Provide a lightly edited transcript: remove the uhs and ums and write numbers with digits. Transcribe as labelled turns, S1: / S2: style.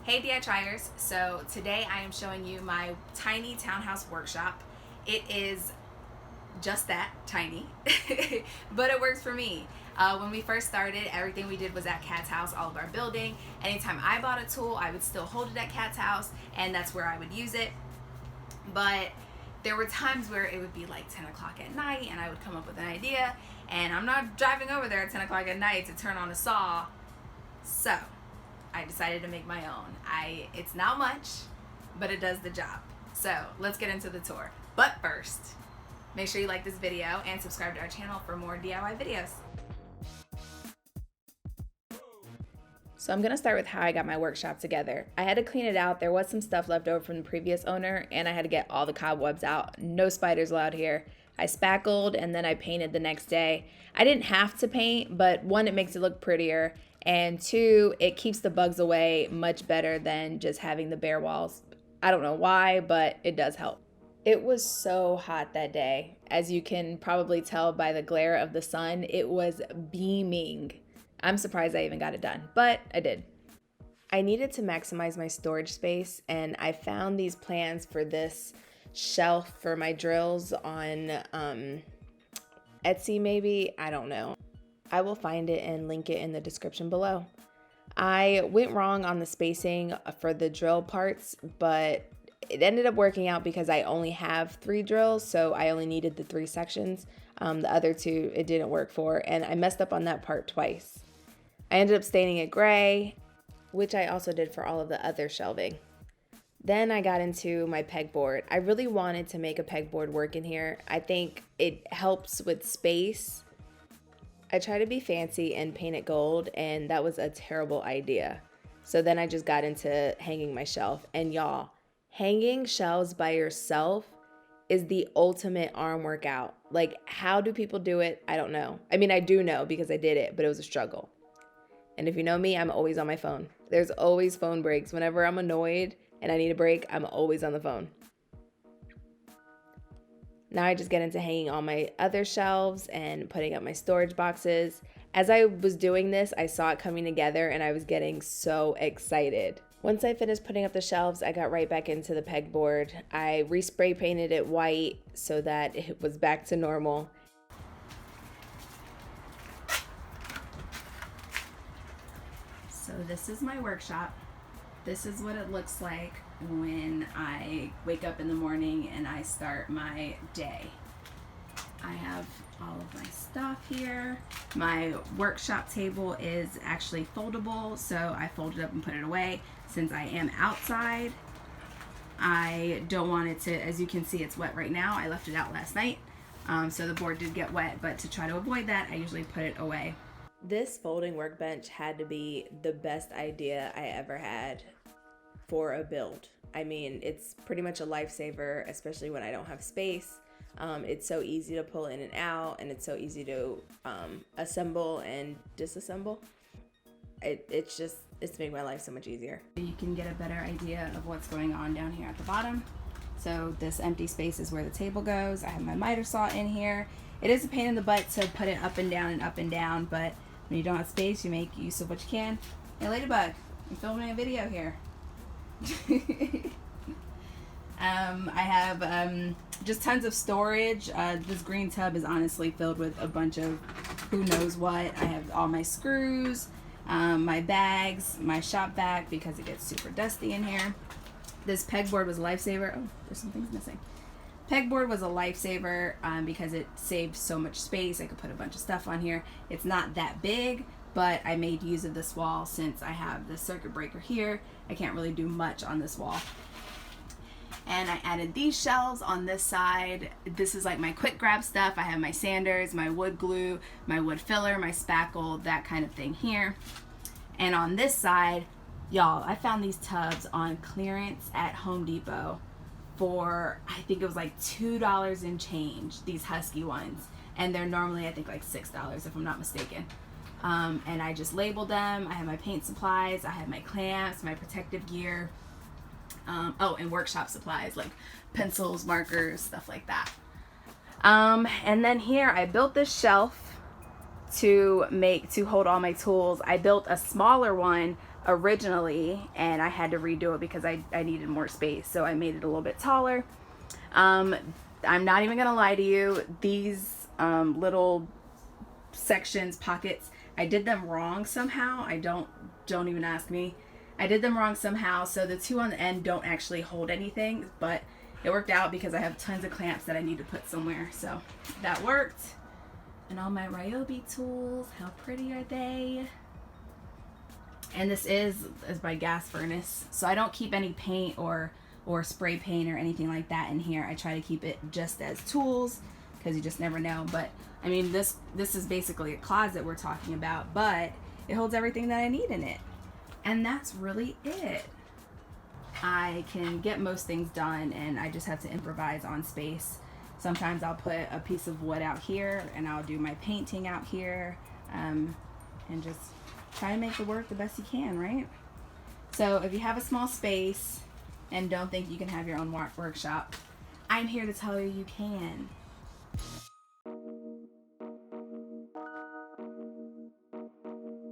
S1: Hey DIYers, so today I am showing you my tiny townhouse workshop. It is just that, tiny, but it works for me. When we first started, everything we did was at Kat's house, all of our building. Anytime I bought a tool, I would still hold it at Kat's house, and that's where I would use it. But there were times where it would be like 10 o'clock at night, and I would come up with an idea, and I'm not driving over there at 10 o'clock at night to turn on a saw. So I decided to make my own. It's not much, but it does the job. So let's get into the tour. But first, make sure you like this video and subscribe to our channel for more DIY videos. So I'm gonna start with how I got my workshop together. I had to clean it out. There was some stuff left over from the previous owner, and I had to get all the cobwebs out. No spiders allowed here. I spackled and then I painted the next day. I didn't have to paint, but one, it makes it look prettier, and two, it keeps the bugs away much better than just having the bare walls. I don't know why, but it does help. It was so hot that day. As you can probably tell by the glare of the sun, it was beaming. I'm surprised I even got it done, but I did. I needed to maximize my storage space, and I found these plans for this shelf for my drills on Etsy maybe, I don't know. I will find it and link it in the description below. I went wrong on the spacing for the drill parts, but it ended up working out because I only have 3 drills, so I only needed the 3 sections. The other 2 it didn't work for, and I messed up on that part twice. I ended up staining it gray, which I also did for all of the other shelving. Then I got into my pegboard. I really wanted to make a pegboard work in here. I think it helps with space. I tried to be fancy and paint it gold, and that was a terrible idea. So then I just got into hanging my shelf. And y'all, hanging shelves by yourself is the ultimate arm workout. Like, how do people do it? I don't know. I mean, I do know because I did it, but it was a struggle. And if you know me, I'm always on my phone. There's always phone breaks. Whenever I'm annoyed and I need a break, I'm always on the phone. Now I just get into hanging all my other shelves and putting up my storage boxes. As I was doing this, I saw it coming together and I was getting so excited. Once I finished putting up the shelves, I got right back into the pegboard. I respray painted it white so that it was back to normal. So this is my workshop. This is what it looks like when I wake up in the morning and I start my day. I have all of my stuff here. My workshop table is actually foldable, so I fold it up and put it away. Since I am outside, I don't want it to, as you can see, it's wet right now. I left it out last night, so the board did get wet, but to try to avoid that, I usually put it away. This folding workbench had to be the best idea I ever had for a build. I mean, it's pretty much a lifesaver, especially when I don't have space. It's so easy to pull in and out, and it's so easy to assemble and disassemble. It's made my life so much easier. You can get a better idea of what's going on down here at the bottom. So this empty space is where the table goes. I have my miter saw in here. It is a pain in the butt to put it up and down, but when you don't have space, you make use of what you can. Hey Ladybug, I'm filming a video here. I have just tons of storage. This green tub is honestly filled with a bunch of who knows what. I have all my screws, my bags, my shop vac because it gets super dusty in here. This pegboard was a lifesaver. Oh, there's some things missing. Pegboard was a lifesaver because it saved so much space. I could put a bunch of stuff on here. It's not that big, but I made use of this wall since I have the circuit breaker here. I can't really do much on this wall. And I added these shelves on this side. This is like my quick grab stuff. I have my sanders, my wood glue, my wood filler, my spackle, that kind of thing here. And on this side, y'all, I found these tubs on clearance at Home Depot for, I think it was like $2 and change, these Husky ones. And they're normally, I think, like $6 if I'm not mistaken. And I just labeled them. I have my paint supplies, I have my clamps, my protective gear. Oh, and workshop supplies like pencils, markers, stuff like that. And then here I built this shelf to hold all my tools. I built a smaller one originally, and I had to redo it because I needed more space, so I made it a little bit taller. I'm not even gonna lie to you, these little sections, pockets, I did them wrong somehow. Don't even ask me. I did them wrong somehow, so the two on the end don't actually hold anything, but it worked out because I have tons of clamps that I need to put somewhere, so that worked. And all my Ryobi tools, how pretty are they? And this is my gas furnace, so I don't keep any paint or spray paint or anything like that in here. I try to keep it just as tools because you just never know. But I mean, this is basically a closet we're talking about, but it holds everything that I need in it. And that's really it. I can get most things done, and I just have to improvise on space. Sometimes I'll put a piece of wood out here, and I'll do my painting out here, and just try to make it work the best you can, right? So if you have a small space and don't think you can have your own workshop, I'm here to tell you you can.